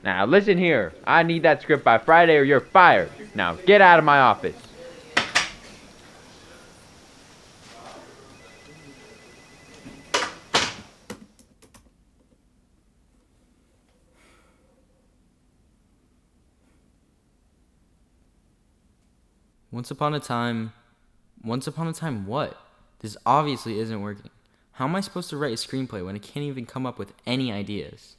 Now listen here, I need that script by Friday or you're fired. Now get out of my office. Once upon a time. Once upon a time, what? This obviously isn't working. How am I supposed to write a screenplay when I can't even come up with any ideas?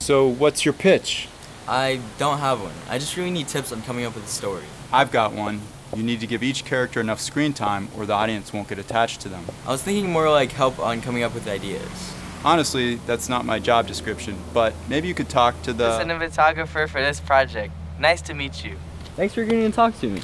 So, what's your pitch? I don't have one. I just really need tips on coming up with a story. I've got one. You need to give each character enough screen time or the audience won't get attached to them. I was thinking more like help on coming up with ideas. Honestly, that's not my job description, but maybe you could talk to The cinematographer for this project. Nice to meet you. Thanks for getting to talk to me.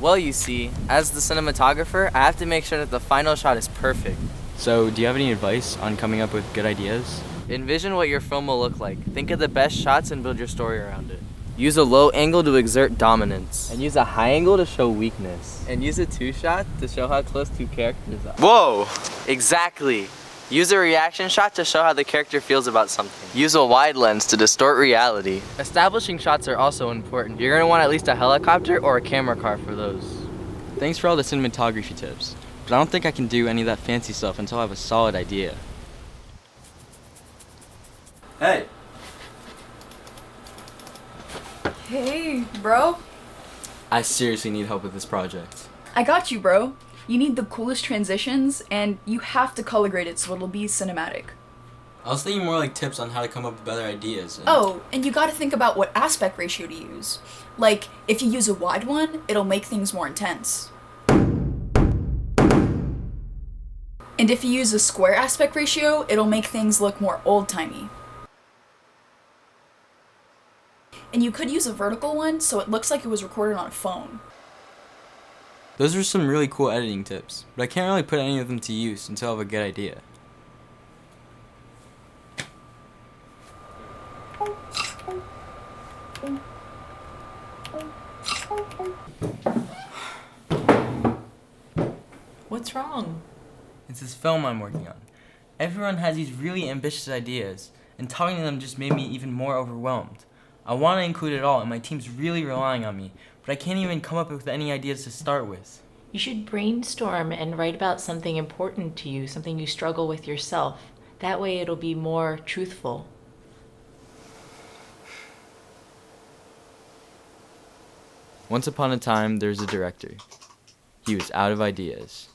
Well, you see, as the cinematographer, I have to make sure that the final shot is perfect. So, do you have any advice on coming up with good ideas? Envision what your film will look like. Think of the best shots and build your story around it. Use a low angle to exert dominance. And use a high angle to show weakness. And use a two-shot to show how close two characters are. Whoa! Exactly. Use a reaction shot to show how the character feels about something. Use a wide lens to distort reality. Establishing shots are also important. You're gonna want at least a helicopter or a camera car for those. Thanks for all the cinematography tips, but I don't think I can do any of that fancy stuff until I have a solid idea. Hey! Hey, bro. I seriously need help with this project. I got you, bro. You need the coolest transitions, and you have to color grade it so it'll be cinematic. I was thinking more like tips on how to come up with better ideas. Oh, and you gotta think about what aspect ratio to use. Like, if you use a wide one, it'll make things more intense. And if you use a square aspect ratio, it'll make things look more old-timey. And you could use a vertical one, so it looks like it was recorded on a phone. Those are some really cool editing tips, but I can't really put any of them to use until I have a good idea. What's wrong? It's this film I'm working on. Everyone has these really ambitious ideas, and talking to them just made me even more overwhelmed. I want to include it all, and my team's really relying on me, but I can't even come up with any ideas to start with. You should brainstorm and write about something important to you, something you struggle with yourself. That way it'll be more truthful. Once upon a time, there was a director. He was out of ideas.